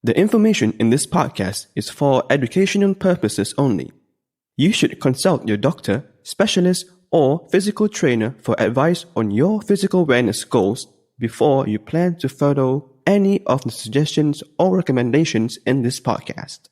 The information in this podcast is for educational purposes only. You should consult your doctor, specialist, or physical trainer for advice on your physical wellness goals before you plan to follow any of the suggestions or recommendations in this podcast.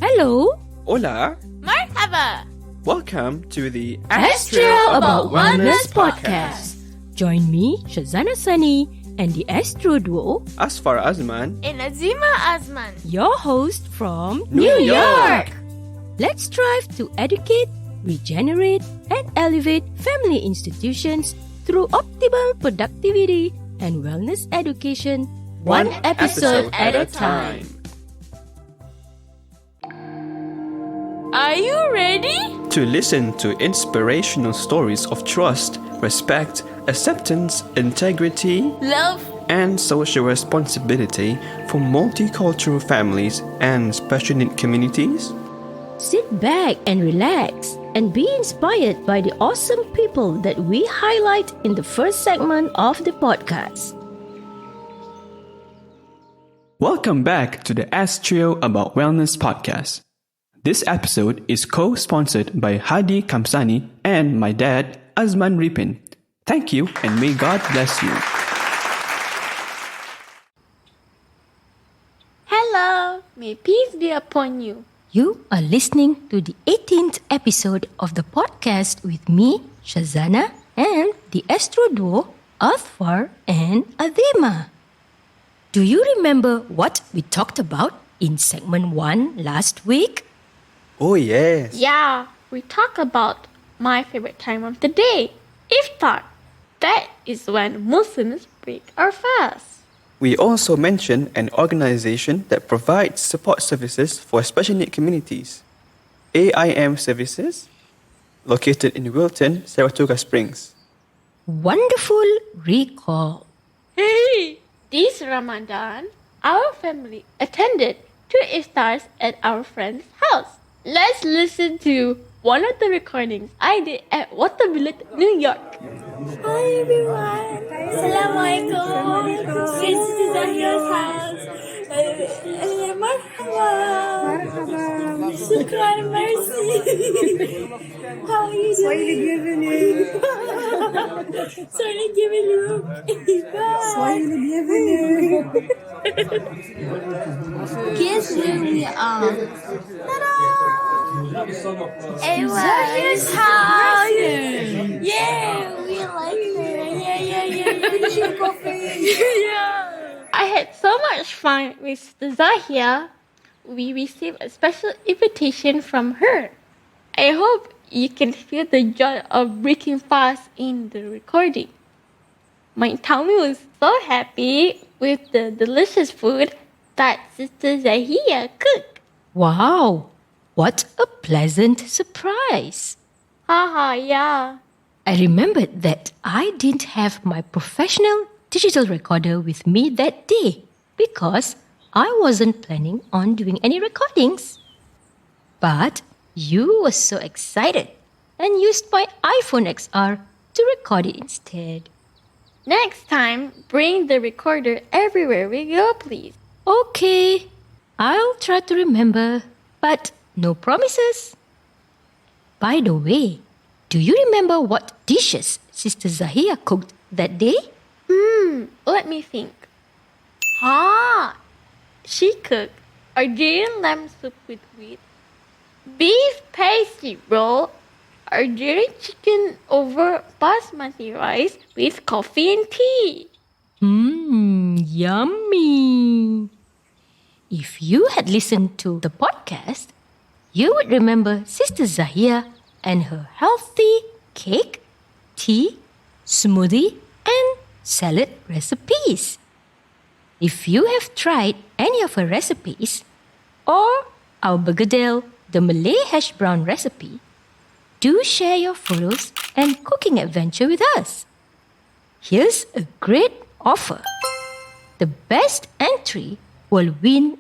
Hello. Hola. Marhaba. Welcome to the Astro About Wellness podcast. Join me, Syazana Sani, and the Astro Duo, Asfar Azman, And Azima Azman. your host from New York. Let's strive to educate, regenerate, and elevate family institutions through optimal productivity and wellness education, one episode at a time. Are you ready? To listen to inspirational stories of trust, respect, acceptance, integrity, Love. and social responsibility for multicultural families and special need communities? Sit back and relax and be inspired by the awesome people that we highlight in the first segment of the podcast. Welcome back to the Astro About Wellness podcast. This episode is co-sponsored by Hadi Kamsani and my dad, Azman Ripin. Thank you and may God bless you. Hello. May peace be upon you. You are listening to the 18th episode of the podcast with me, Syazana, and the Astro Duo, Athfar and Adema. Do you remember what we talked about in segment 1 last week? Oh yes. Yeah, we talk about my favorite time of the day, iftar. That is when Muslims break our fast. We also mentioned an organization that provides support services for special need communities, AIM Services, located in Wilton, Saratoga Springs. Wonderful recall. Hey, this Ramadan, our family attended 2 iftars at our friend's house. Let's listen to one of the recordings I did at Waterville, New York. Hi everyone. Assalamualaikum. This is Zahira's house. Marhaba. Shukran, mercy. How are you doing? Swahili bienvenue. Sorry, giving you. Swahili bienvenue. Guess where we are? Zahira's house. Yeah, we like her. Yeah. Finishing coffee. Yeah. I had so much fun with Zahia. We received a special invitation from her. I hope you can feel the joy of breaking fast in the recording. My tummy was so happy with the delicious food that Sister Zahia cooked. Wow, what a pleasant surprise. Haha, yeah. I remembered that I didn't have my professional digital recorder with me that day because I wasn't planning on doing any recordings. But you were so excited and used my iPhone XR to record it instead. Next time, bring the recorder everywhere we go, please. Okay, I'll try to remember, but no promises. By the way, do you remember what dishes Sister Zahia cooked that day? Let me think. She cooked Algerian lamb soup with wheat, beef pasty roll, Algerian chicken over basmati rice with coffee and tea. Yummy. If you had listened to the podcast, you would remember Sister Zahia and her healthy cake, tea, smoothie, and salad recipes. If you have tried any of her recipes, or our bergedel, the Malay hash brown recipe, do share your photos and cooking adventure with us. Here's a great offer. The best entry will win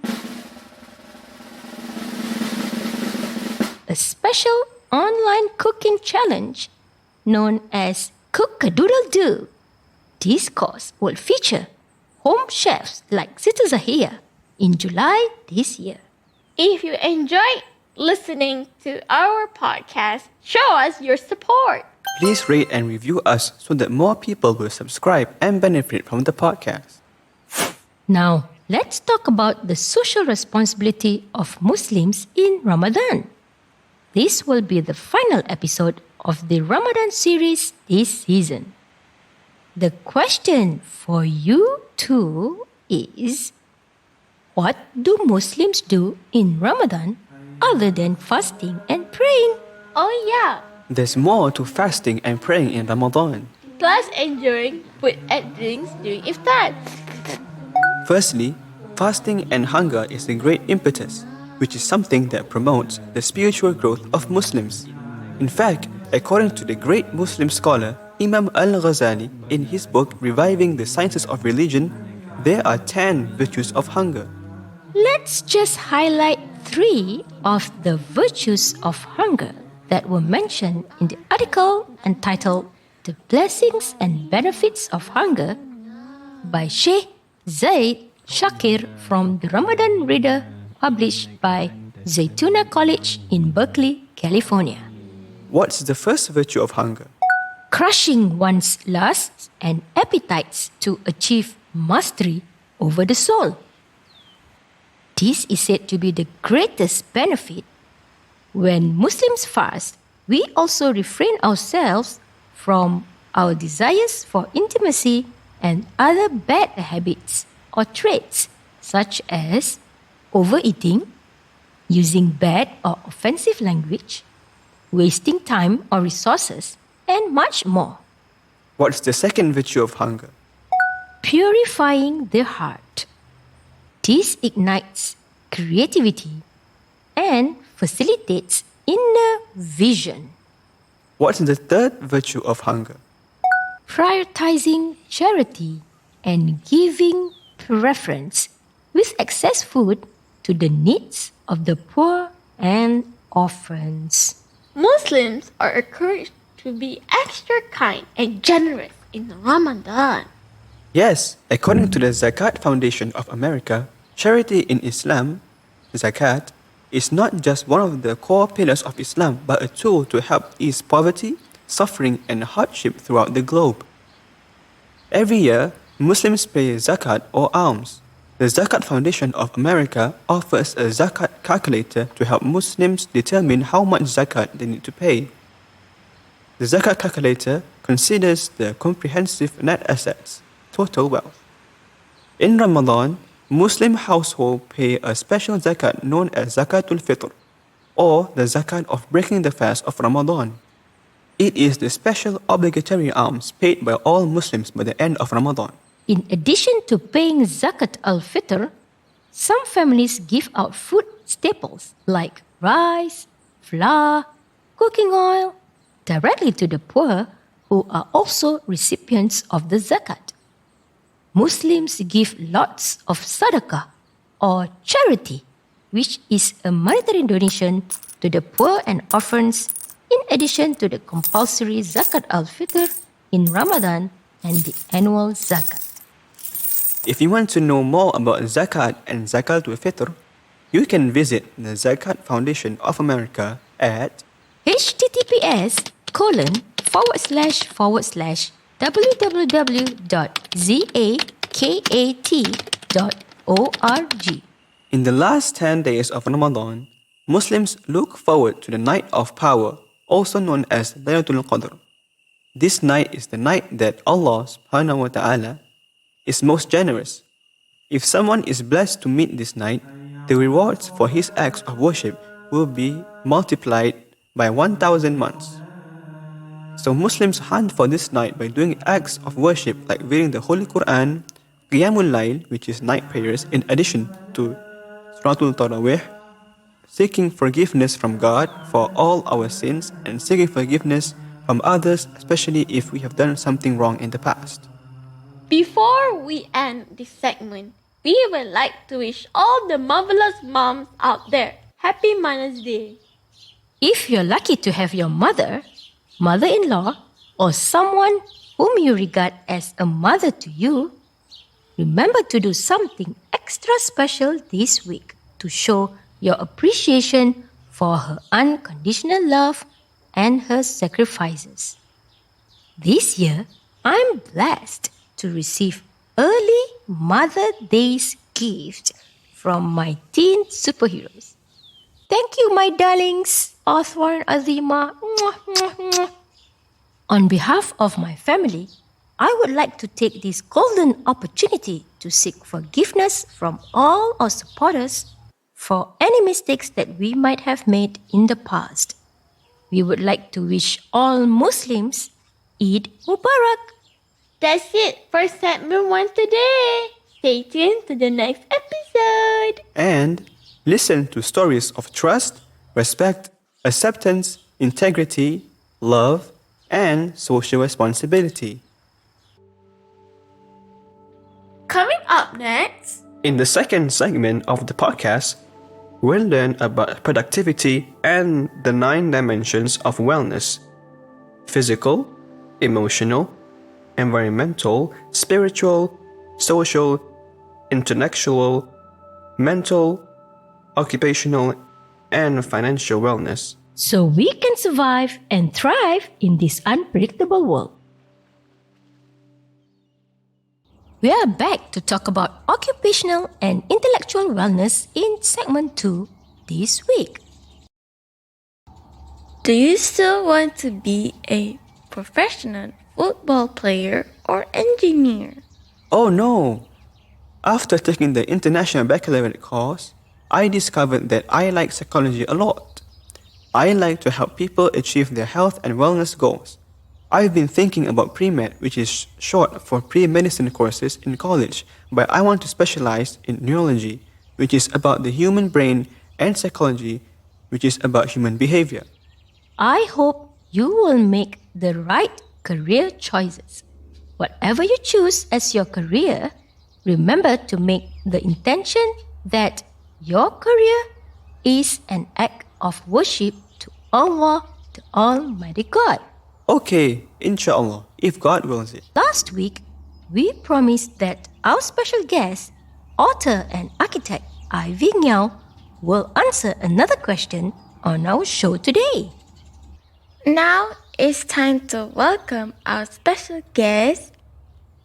a special online cooking challenge known as Cook-a-Doodle-Doo. This course will feature home chefs like Sister Zahia in July this year. If you enjoyed listening to our podcast, show us your support. Please rate and review us so that more people will subscribe and benefit from the podcast. Now, let's talk about the social responsibility of Muslims in Ramadan. This will be the final episode of the Ramadan series this season. The question for you two is, what do Muslims do in Ramadan other than fasting and praying? Oh yeah, There's more to fasting and praying in Ramadan. plus enjoying food and drinks during iftar. Firstly, fasting and hunger is a great impetus, which is something that promotes the spiritual growth of Muslims. In fact, according to the great Muslim scholar Imam al-Ghazali in his book Reviving the Sciences of Religion, there are 10 virtues of hunger. Let's just highlight 3 of the virtues of hunger that were mentioned in the article entitled The Blessings and Benefits of Hunger by Sheikh Zaid Shakir from the Ramadan Reader, published by Zaytuna College in Berkeley, California. What's the first virtue of hunger? Crushing one's lusts and appetites to achieve mastery over the soul. This is said to be the greatest benefit. When Muslims fast, we also refrain ourselves from our desires for intimacy and other bad habits or traits such as overeating, using bad or offensive language, wasting time or resources, and much more. What's the second virtue of hunger? Purifying the heart. This ignites creativity and facilitates inner vision. What's the third virtue of hunger? Prioritizing charity and giving preference with excess food to the needs of the poor and orphans. Muslims are encouraged to be extra kind and generous in Ramadan. Yes, according to the Zakat Foundation of America, charity in Islam, zakat, is not just one of the core pillars of Islam but a tool to help ease poverty, suffering, and hardship throughout the globe. Every year, Muslims pay zakat or alms. The Zakat Foundation of America offers a zakat calculator to help Muslims determine how much zakat they need to pay. The zakat calculator considers the comprehensive net assets, total wealth. In Ramadan, Muslim households pay a special zakat known as Zakatul Fitr, or the zakat of breaking the fast of Ramadan. It is the special obligatory alms paid by all Muslims by the end of Ramadan. In addition to paying Zakat al-Fitr, some families give out food staples like rice, flour, cooking oil directly to the poor who are also recipients of the zakat. Muslims give lots of sadaqah or charity, which is a monetary donation to the poor and orphans in addition to the compulsory Zakat al-Fitr in Ramadan and the annual zakat. If you want to know more about zakat and Zakatul Fitr, you can visit the Zakat Foundation of America at https://www.zakat.org. In the last 10 days of Ramadan, Muslims look forward to the Night of Power, also known as Laylatul Qadr. This night is the night that Allah subhanahu wa ta'ala is most generous. If someone is blessed to meet this night, the rewards for his acts of worship will be multiplied by 1,000 months. So Muslims hunt for this night by doing acts of worship like reading the Holy Quran, Qiyamul Layl, which is night prayers, in addition to Salatul Tarawih, seeking forgiveness from God for all our sins and seeking forgiveness from others, especially if we have done something wrong in the past. Before we end this segment, we would like to wish all the marvelous moms out there Happy Mother's Day. If you're lucky to have your mother, mother-in-law, or someone whom you regard as a mother to you, remember to do something extra special this week to show your appreciation for her unconditional love and her sacrifices. This year, I'm blessed to receive early Mother Day's gift from my teen superheroes. Thank you, my darlings, Oswar and Azima. Mwah, mwah, mwah. On behalf of my family, I would like to take this golden opportunity to seek forgiveness from all our supporters for any mistakes that we might have made in the past. We would like to wish all Muslims Eid Mubarak. That's it for segment 1 today. Stay tuned to the next episode. And listen to stories of trust, respect, acceptance, integrity, love, and social responsibility. Coming up next, In the second segment of the podcast, we'll learn about productivity and the 9 dimensions of wellness: physical, emotional, environmental, spiritual, social, intellectual, mental, occupational, and financial wellness. So we can survive and thrive in this unpredictable world. We are back to talk about occupational and intellectual wellness in segment 2 this week. do you still want to be a professional football player or engineer? Oh no! After taking the International Baccalaureate course, I discovered that I like psychology a lot. I like to help people achieve their health and wellness goals. I've been thinking about pre-med, which is short for pre-medicine courses in college, but I want to specialize in neurology, which is about the human brain, and psychology, which is about human behavior. I hope you will make the right career choices. Whatever you choose as your career, remember to make the intention that your career is an act of worship to Allah, the Almighty God. Okay, inshallah, if God wills it. Last week, we promised that our special guest, author and architect Ivy Ngeow, will answer another question on our show today. Now it's time to welcome our special guest,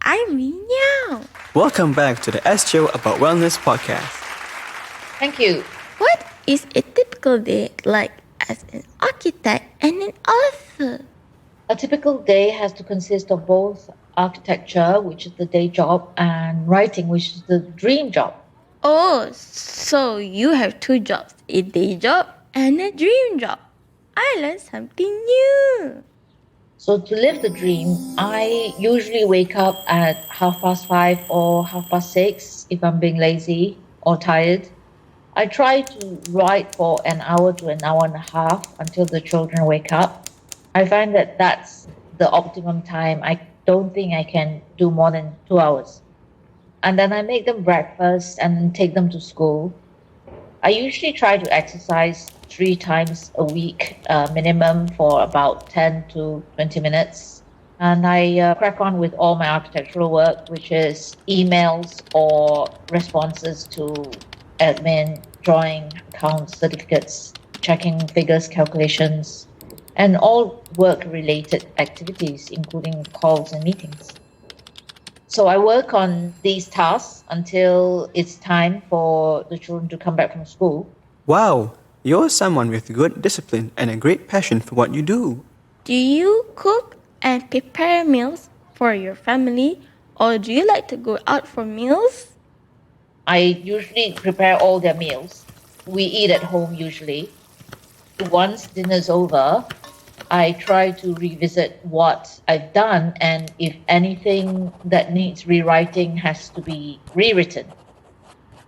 Ivy Ngeow. Welcome back to the SJO About Wellness podcast. Thank you. What is a typical day like as an architect and an author? A typical day has to consist of both architecture, which is the day job, and writing, which is the dream job. Oh, so you have 2 jobs, a day job and a dream job. I learned something new. So to live the dream, I usually wake up at 5:30 or 6:30 if I'm being lazy or tired. I try to write for an hour to an hour and a half until the children wake up. I find that that's the optimum time. I don't think I can do more than 2 hours. And then I make them breakfast and take them to school. I usually try to exercise 3 times a week minimum for about 10 to 20 minutes. And I crack on with all my architectural work, which is emails or responses to admin, drawing, accounts, certificates, checking figures, calculations, and all work-related activities, including calls and meetings. So I work on these tasks until it's time for the children to come back from school. Wow, you're someone with good discipline and a great passion for what you do. Do you cook and prepare meals for your family, or do you like to go out for meals? I usually prepare all their meals. We eat at home usually. Once dinner's over, I try to revisit what I've done, and if anything that needs rewriting has to be rewritten.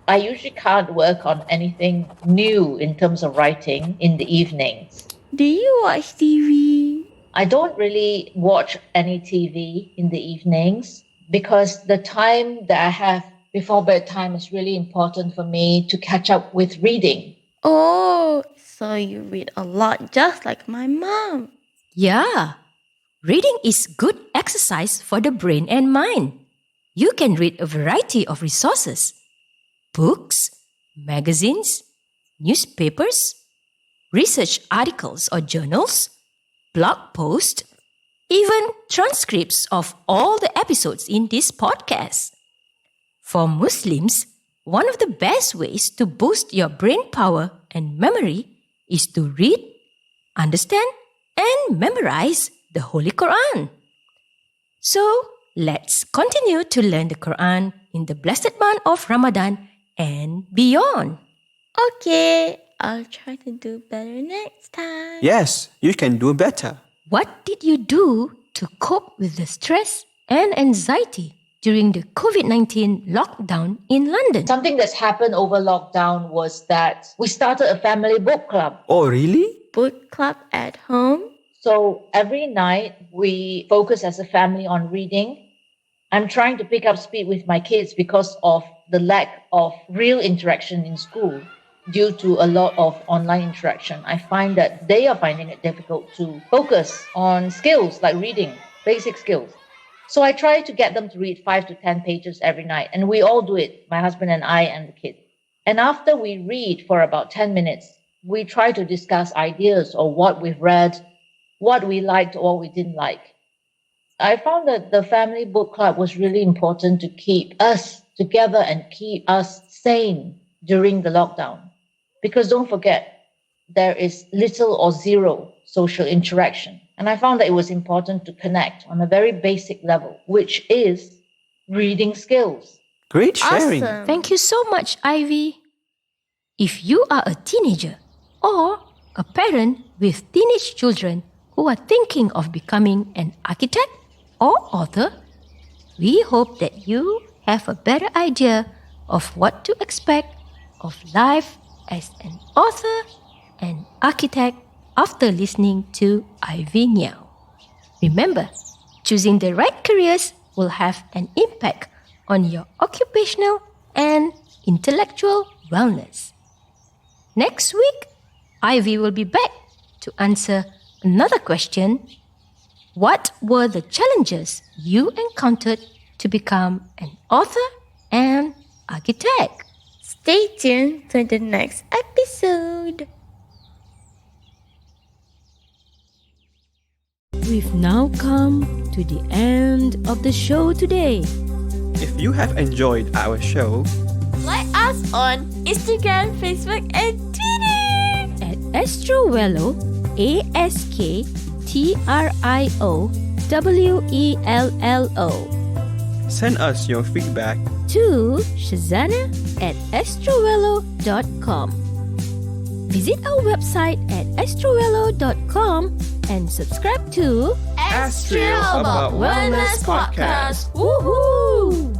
I usually can't work on anything new in terms of writing in the evenings. Do you watch TV? I don't really watch any TV in the evenings because the time that I have before bedtime is really important for me to catch up with reading. Oh, so you read a lot just like my mom. Yeah, reading is good exercise for the brain and mind. You can read a variety of resources: books, magazines, newspapers, research articles or journals, blog posts, even transcripts of all the episodes in this podcast. For Muslims, one of the best ways to boost your brain power and memory is to read, understand, and memorize the Holy Quran. So, let's continue to learn the Quran in the blessed month of Ramadan and beyond. Okay, I'll try to do better next time. Yes, you can do better. What did you do to cope with the stress and anxiety during the COVID-19 lockdown in London? Something that's happened over lockdown was that we started a family book club. Oh, really? Book club at home. So every night we focus as a family on reading. I'm trying to pick up speed with my kids because of the lack of real interaction in school due to a lot of online interaction. I find that they are finding it difficult to focus on skills like reading, basic skills. So I try to get them to read 5 to 10 pages every night. And we all do it, my husband and I and the kids. And after we read for about 10 minutes, we try to discuss ideas or what we've read, what we liked or what we didn't like. I found that the family book club was really important to keep us together and keep us sane during the lockdown. Because don't forget, there is little or zero social interaction. And I found that it was important to connect on a very basic level, which is reading skills. Great sharing. Awesome. Thank you so much, Ivy. If you are a teenager or a parent with teenage children who are thinking of becoming an architect or author, we hope that you have a better idea of what to expect of life as an author and architect after listening to Ivy Ngeow. Remember, choosing the right careers will have an impact on your occupational and intellectual wellness. Next week, Ivy will be back to answer another question. What were the challenges you encountered to become an author and architect? Stay tuned to the next episode. We've now come to the end of the show today. If you have enjoyed our show, Like us on Instagram, Facebook, and Twitter. At Astrowello, ASKTRIOWELLO. send us your feedback. To Syazana at astrowello.com. Visit our website at astrowello.com and subscribe to Astro About Wellness Podcast. Woohoo!